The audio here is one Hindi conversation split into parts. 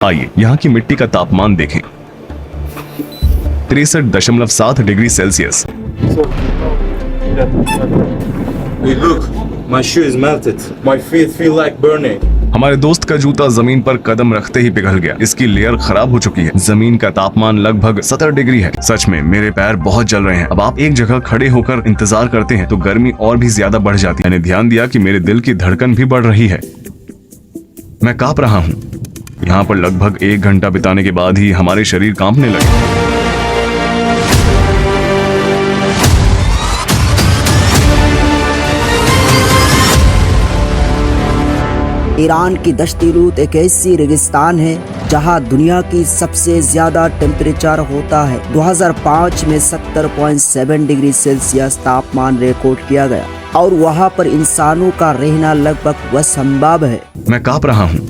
आइए यहाँ की मिट्टी का तापमान देखें, 63.7 degree Celsius. Hey, look, my shoe is melted. My feet feel like burning. हमारे दोस्त का जूता जमीन पर कदम रखते ही पिघल गया। इसकी लेयर खराब हो चुकी है। जमीन का तापमान लगभग 70 डिग्री है। सच में मेरे पैर बहुत जल रहे हैं। अब आप एक जगह खड़े होकर इंतजार करते हैं तो गर्मी और भी ज्यादा बढ़ जाती है। मैंने ध्यान दिया कि मेरे दिल की धड़कन भी बढ़ रही है। मैं कांप रहा हूँ। यहाँ पर लगभग 1 घंटा बिताने के बाद ही हमारे शरीर कांपने लगे। ईरान की दश्ती रूत एक ऐसी रेगिस्तान है जहां दुनिया की सबसे ज्यादा टेम्परेचर होता है। 2005 में 70.7 डिग्री सेल्सियस तापमान रिकॉर्ड किया गया और वहां पर इंसानों का रहना लगभग असंभव है। मैं कांप रहा हूँ।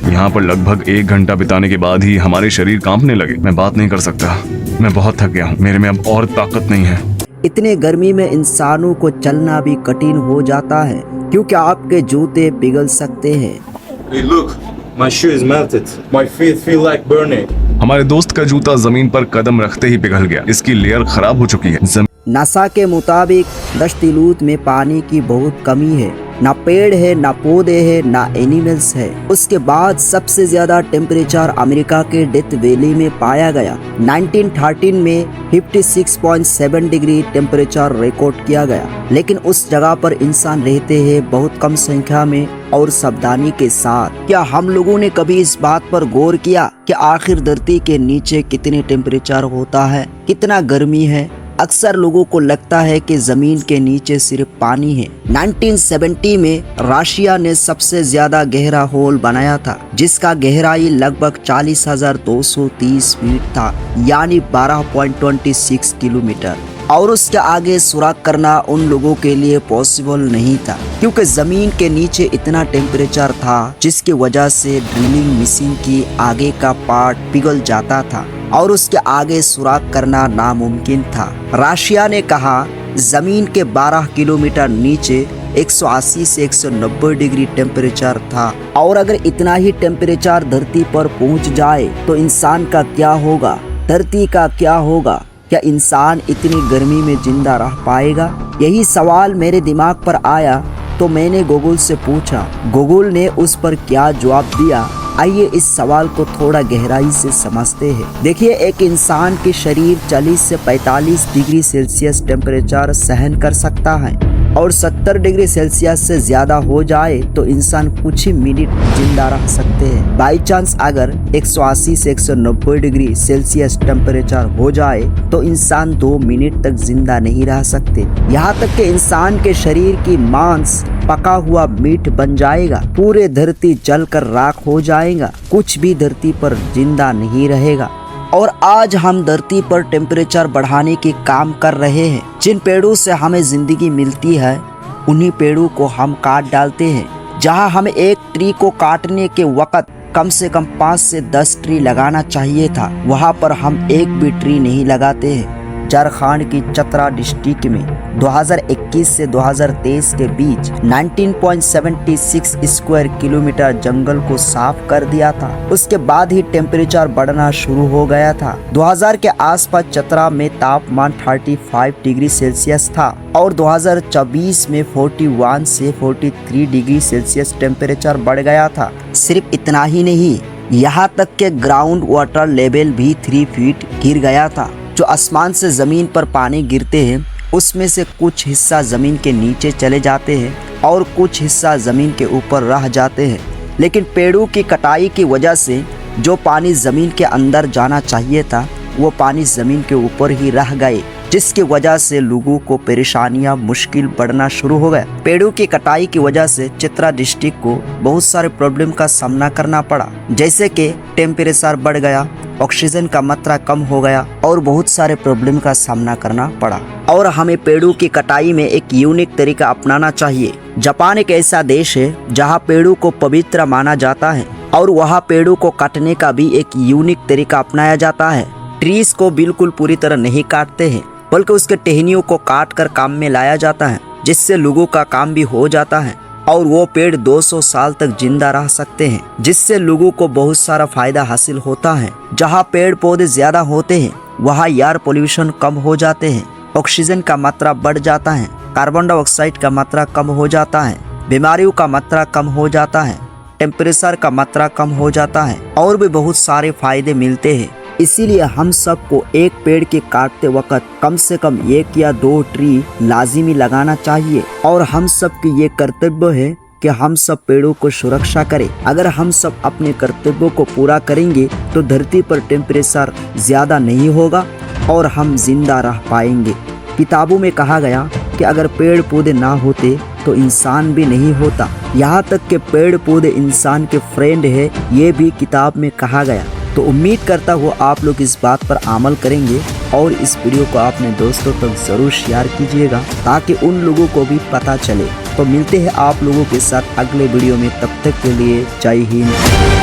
यहाँ पर लगभग 1 घंटा बिताने के बाद ही हमारे शरीर कांपने लगे। मैं बात नहीं कर सकता। मैं बहुत थक गया हूँ। मेरे में अब और ताकत नहीं है। इतने गर्मी में इंसानों को चलना भी कठिन हो जाता है क्योंकि आपके जूते पिघल सकते हैं। Hey, look, my shoe is melted. My feet feel like burning. हमारे दोस्त का जूता जमीन पर कदम रखते ही पिघल गया। इसकी लेयर खराब हो चुकी है। नासा के मुताबिक दश्ती रूत में पानी की बहुत कमी है। ना पेड़ है, ना पौधे है, ना एनिमल्स है। उसके बाद सबसे ज्यादा टेम्परेचर अमेरिका के डेथ वैली में पाया गया। 1913 में 56.7 डिग्री टेम्परेचर रिकॉर्ड किया गया, लेकिन उस जगह पर इंसान रहते हैं बहुत कम संख्या में और सावधानी के साथ। क्या हम लोगों ने कभी इस बात पर गौर किया कि आखिर धरती के नीचे कितने टेम्परेचर होता है, कितना गर्मी है? अक्सर लोगों को लगता है कि जमीन के नीचे सिर्फ पानी है। 1970 में रशिया ने सबसे ज्यादा गहरा होल बनाया था जिसका गहराई लगभग 40,230 फीट था, यानी 12.26 किलोमीटर। और उसके आगे सुराग करना उन लोगों के लिए पॉसिबल नहीं था क्योंकि जमीन के नीचे इतना टेम्परेचर था जिसकी वजह से ड्रिलिंग मशीन की आगे का पार्ट पिघल जाता था और उसके आगे सुराग करना नामुमकिन था। रशिया ने कहा जमीन के 12 किलोमीटर नीचे 180 से 190 डिग्री टेम्परेचर था और अगर इतना ही टेम्परेचर धरती पर पहुंच जाए तो इंसान का क्या होगा, धरती का क्या होगा? क्या इंसान इतनी गर्मी में जिंदा रह पाएगा? यही सवाल मेरे दिमाग पर आया तो मैंने गूगल से पूछा। गूगल ने उस पर क्या जवाब दिया, आइए इस सवाल को थोड़ा गहराई से समझते हैं। देखिए, एक इंसान के शरीर 40 से 45 डिग्री सेल्सियस टेम्परेचर सहन कर सकता है और 70 डिग्री सेल्सियस से ज्यादा हो जाए तो इंसान कुछ ही मिनट जिंदा रह सकते हैं। बाई चांस अगर 180 से 190 डिग्री सेल्सियस टेम्परेचर हो जाए तो इंसान 2 मिनट तक जिंदा नहीं रह सकते। यहाँ तक कि इंसान के शरीर की मांस पका हुआ मीट बन जाएगा। पूरे धरती जलकर राख हो जाएगा। कुछ भी धरती पर जिंदा नहीं रहेगा। और आज हम धरती पर टेम्परेचर बढ़ाने के काम कर रहे हैं। जिन पेड़ों से हमें जिंदगी मिलती है उन्हीं पेड़ों को हम काट डालते हैं। जहां हमें एक ट्री को काटने के वक्त कम से कम 5 से 10 ट्री लगाना चाहिए था, वहां पर हम एक भी ट्री नहीं लगाते हैं। झारखंड की चतरा डिस्ट्रिक्ट में 2021 से 2023 के बीच 19.76 स्क्वायर किलोमीटर जंगल को साफ कर दिया था। उसके बाद ही टेम्परेचर बढ़ना शुरू हो गया था। 2000 के आसपास चतरा में तापमान 35 डिग्री सेल्सियस था और 2024 में 41 से 43 डिग्री सेल्सियस टेम्परेचर बढ़ गया था। सिर्फ इतना ही नहीं, यहाँ तक के ग्राउंड वाटर लेवल भी 3 फीट गिर गया था। जो आसमान से ज़मीन पर पानी गिरते हैं उसमें से कुछ हिस्सा ज़मीन के नीचे चले जाते हैं और कुछ हिस्सा ज़मीन के ऊपर रह जाते हैं। लेकिन पेड़ों की कटाई की वजह से जो पानी ज़मीन के अंदर जाना चाहिए था वो पानी ज़मीन के ऊपर ही रह गए, जिसकी वजह से लोगों को परेशानियां मुश्किल बढ़ना शुरू हो गया। पेड़ों की कटाई की वजह से चतरा डिस्ट्रिक्ट को बहुत सारे प्रॉब्लम का सामना करना पड़ा, जैसे कि टेम्परेचर बढ़ गया, ऑक्सीजन का मात्रा कम हो गया और बहुत सारे प्रॉब्लम का सामना करना पड़ा। और हमें पेड़ों की कटाई में एक यूनिक तरीका अपनाना चाहिए। जापान एक ऐसा देश है जहां पेड़ों को पवित्र माना जाता है और वहां पेड़ों को काटने का भी एक यूनिक तरीका अपनाया जाता है। ट्रीज को बिल्कुल पूरी तरह नहीं काटते हैं बल्कि उसके टहनियों को काट कर काम में लाया जाता है, जिससे लोगों का काम भी हो जाता है। और वो पेड़ 200 साल तक जिंदा रह सकते हैं, जिससे लोगों को बहुत सारा फायदा हासिल होता है। जहाँ पेड़ पौधे ज्यादा होते हैं वहाँ एयर पोल्यूशन कम हो जाते हैं, ऑक्सीजन का मात्रा बढ़ जाता है, कार्बन डाइऑक्साइड का मात्रा कम हो जाता है, बीमारियों का मात्रा कम हो जाता है, टेम्परेचर का मात्रा कम हो जाता है और भी बहुत सारे फायदे मिलते हैं। इसीलिए हम सबको एक पेड़ के काटते वक्त कम से कम 1 या 2 ट्री लाजिमी लगाना चाहिए और हम सब की ये कर्तव्य है कि हम सब पेड़ों को सुरक्षा करें। अगर हम सब अपने कर्तव्यों को पूरा करेंगे तो धरती पर टेम्परेचर ज्यादा नहीं होगा और हम जिंदा रह पाएंगे। किताबों में कहा गया कि अगर पेड़ पौधे ना होते तो इंसान भी नहीं होता, यहाँ तक कि पेड़ पौधे इंसान के फ्रेंड है, ये भी किताब में कहा गया। तो उम्मीद करता हूँ आप लोग इस बात पर अमल करेंगे और इस वीडियो को अपने दोस्तों तक जरूर शेयर कीजिएगा ताकि उन लोगों को भी पता चले। तो मिलते हैं आप लोगों के साथ अगले वीडियो में, तब तक के लिए जय हिंद।